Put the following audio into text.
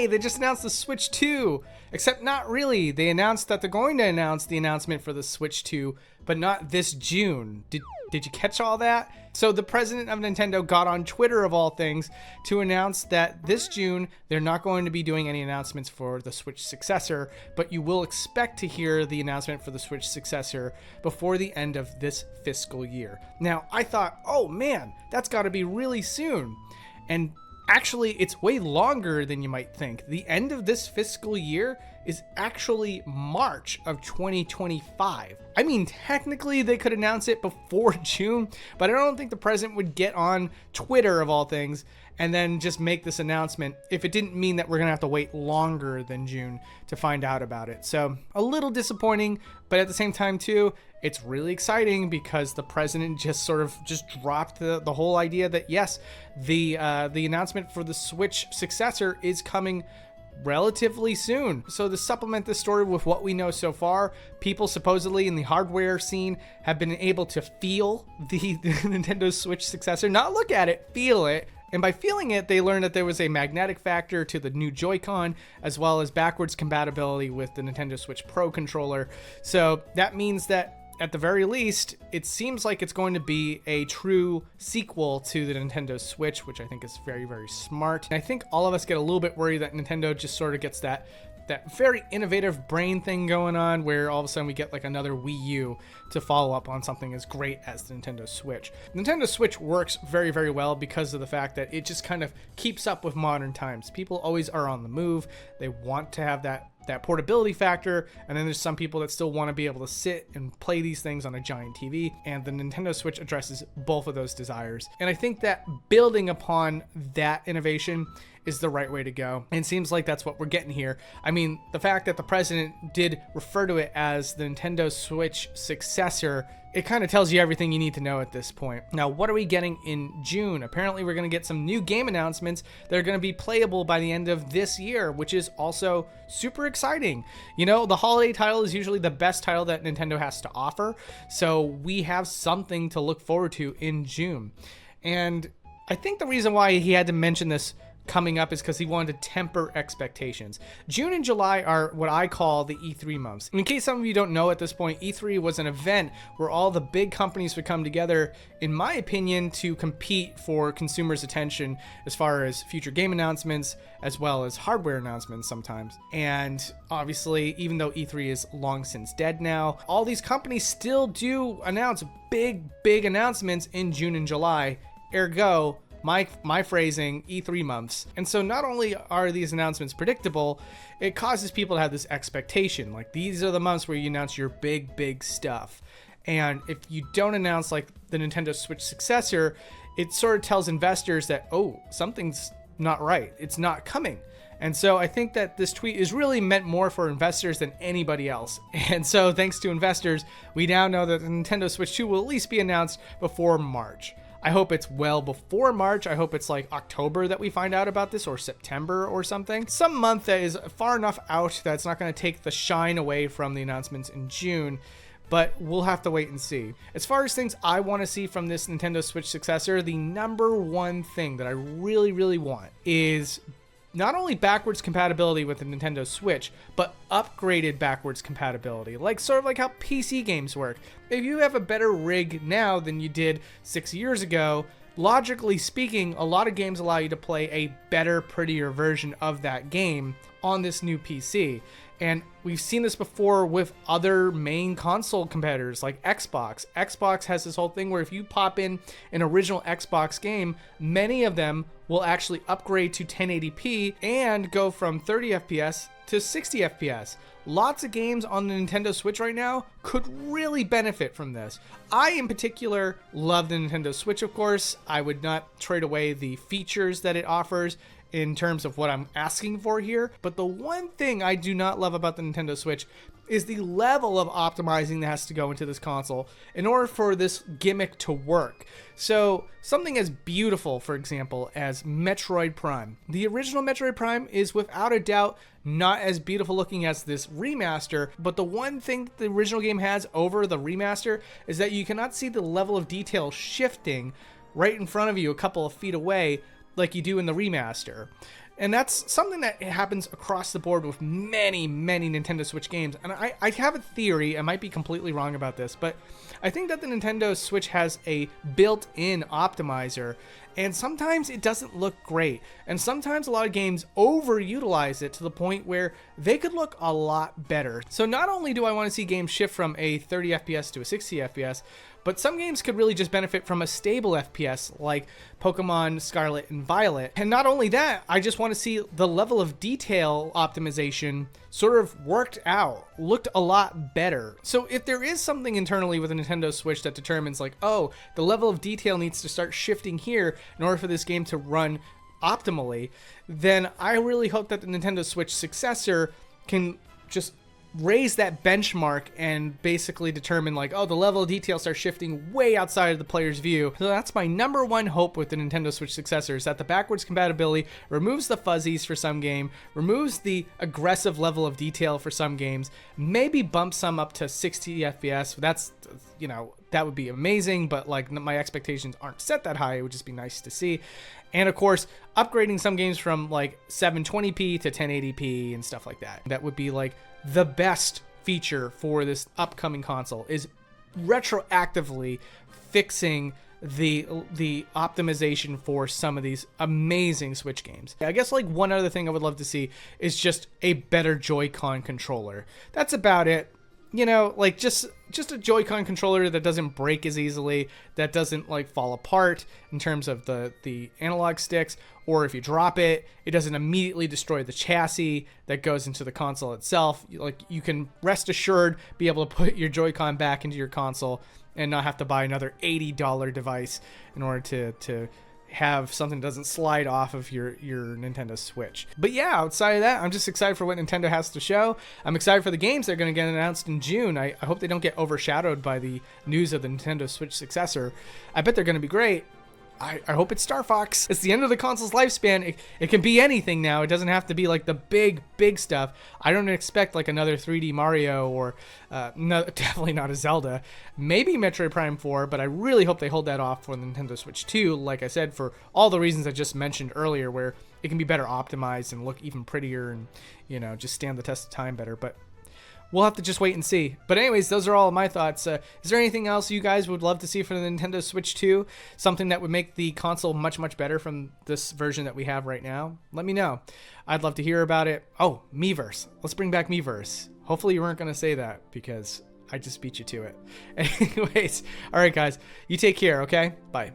hey, they just announced the Switch 2. Except not really. They announced that they're going to announce the announcement for the Switch 2, but not this June. Did you catch all that? So the president of Nintendo got on Twitter, of all things, to announce that this June, they're not going to be doing any announcements for the Switch successor, but you will expect to hear the announcement for the Switch successor before the end of this fiscal year. Now, I thought, oh man, that's got to be really soon. And actually, it's way longer than you might think. The end of this fiscal year is actually March of 2025. I mean, technically they could announce it before June, but I don't think the president would get on Twitter, of all things, and then just make this announcement if it didn't mean that we're gonna have to wait longer than June to find out about it. So a little disappointing, but at the same time too, it's really exciting because the president just dropped the whole idea that yes, the announcement for the Switch successor is coming relatively soon. So to supplement this story with what we know so far, people supposedly in the hardware scene have been able to feel the Nintendo Switch successor, not look at it, feel it. And by feeling it, they learned that there was a magnetic factor to the new Joy-Con, as well as backwards compatibility with the Nintendo Switch Pro controller. So that means that at the very least, it seems like it's going to be a true sequel to the Nintendo Switch, which I think is very, very smart. And I think all of us get a little bit worried that Nintendo just sort of gets that very innovative brain thing going on, where all of a sudden we get like another Wii U to follow up on something as great as the Nintendo Switch. The Nintendo Switch works very, very well because of the fact that it just kind of keeps up with modern times. People always are on the move. They want to have that portability factor, and then there's some people that still want to be able to sit and play these things on a giant TV, and the Nintendo Switch addresses both of those desires. And I think that building upon that innovation is the right way to go, and it seems like that's what we're getting here. I mean, the fact that the president did refer to it as the Nintendo Switch successor, it kind of tells you everything you need to know at this point. Now, what are we getting in June? Apparently, we're going to get some new game announcements that are going to be playable by the end of this year, which is also super exciting. You know, the holiday title is usually the best title that Nintendo has to offer, so we have something to look forward to in June. And I think the reason why he had to mention this coming up is because he wanted to temper expectations. June and July are what I call the E3 months. In case some of you don't know at this point, E3 was an event where all the big companies would come together, in my opinion, to compete for consumers' attention as far as future game announcements as well as hardware announcements sometimes. And obviously, even though E3 is long since dead now, all these companies still do announce big announcements in June and July. Ergo, my phrasing, E3 months. And so not only are these announcements predictable, it causes people to have this expectation. Like, these are the months where you announce your big stuff. And if you don't announce like the Nintendo Switch successor, it sort of tells investors that, oh, something's not right. It's not coming. And so I think that this tweet is really meant more for investors than anybody else. And so thanks to investors, we now know that the Nintendo Switch 2 will at least be announced before March. I hope it's well before March. I hope it's like October that we find out about this, or September or something. Some month that is far enough out that it's not going to take the shine away from the announcements in June, but we'll have to wait and see. As far as things I want to see from this Nintendo Switch successor, the number one thing that I really want is not only backwards compatibility with the Nintendo Switch, but upgraded backwards compatibility, like sort of like how PC games work. If you have a better rig now than you did 6 years ago, logically speaking, a lot of games allow you to play a better, prettier version of that game on this new PC. And we've seen this before with other main console competitors like Xbox. Xbox has this whole thing where if you pop in an original Xbox game, many of them will actually upgrade to 1080p and go from 30 FPS to 60 FPS. Lots of games on the Nintendo Switch right now could really benefit from this. I, in particular, love the Nintendo Switch, of course. I would not trade away the features that it offers in terms of what I'm asking for here. But the one thing I do not love about the Nintendo Switch is the level of optimizing that has to go into this console in order for this gimmick to work. So something as beautiful, for example, as Metroid Prime. The original Metroid Prime is without a doubt not as beautiful looking as this remaster, but the one thing the original game has over the remaster is that you cannot see the level of detail shifting right in front of you a couple of feet away like you do in the remaster. And that's something that happens across the board with many, many Nintendo Switch games. And I have a theory, I might be completely wrong about this, but I think that the Nintendo Switch has a built-in optimizer, and sometimes it doesn't look great. And sometimes a lot of games overutilize it to the point where they could look a lot better. So not only do I want to see games shift from a 30 FPS to a 60 FPS, but some games could really just benefit from a stable FPS like Pokemon Scarlet and Violet. And not only that, I just want to see the level of detail optimization sort of worked out, looked a lot better. So if there is something internally with a Nintendo Switch that determines like, oh, the level of detail needs to start shifting here in order for this game to run optimally, then I really hope that the Nintendo Switch successor can just raise that benchmark and basically determine like, oh, the level of detail starts shifting way outside of the player's view. So that's my number one hope with the Nintendo Switch successor, is that the backwards compatibility removes the fuzzies for some game, removes the aggressive level of detail for some games, maybe bumps some up to 60 FPS. That's, you know, that would be amazing, but like my expectations aren't set that high. It would just be nice to see. And of course, upgrading some games from like 720p to 1080p and stuff like that. That would be like the best feature for this upcoming console, is retroactively fixing the optimization for some of these amazing Switch games. I guess like one other thing I would love to see is just a better Joy-Con controller. That's about it. You know, like just a Joy-Con controller that doesn't break as easily, that doesn't like fall apart in terms of the analog sticks, or if you drop it, it doesn't immediately destroy the chassis that goes into the console itself. Like, you can rest assured be able to put your Joy-Con back into your console and not have to buy another $80 device in order to have something that doesn't slide off of your Nintendo Switch. But yeah, outside of that, I'm just excited for what Nintendo has to show. I'm excited for the games they're going to get announced in June. I hope they don't get overshadowed by the news of the Nintendo Switch successor. I bet they're going to be great. I hope it's Star Fox. It's the end of the console's lifespan. It can be anything now. It doesn't have to be like the big stuff. I don't expect like another 3D Mario or no, definitely not a Zelda. Maybe Metroid Prime 4, but I really hope they hold that off for the Nintendo Switch 2. Like I said, for all the reasons I just mentioned earlier, where it can be better optimized and look even prettier and, you know, just stand the test of time better. But we'll have to just wait and see. But anyways, those are all of my thoughts. Is there anything else you guys would love to see for the Nintendo Switch 2? Something that would make the console much, much better from this version that we have right now? Let me know. I'd love to hear about it. Oh, Miiverse. Let's bring back Miiverse. Hopefully you weren't going to say that, because I just beat you to it. Anyways, all right, guys. You take care, okay? Bye.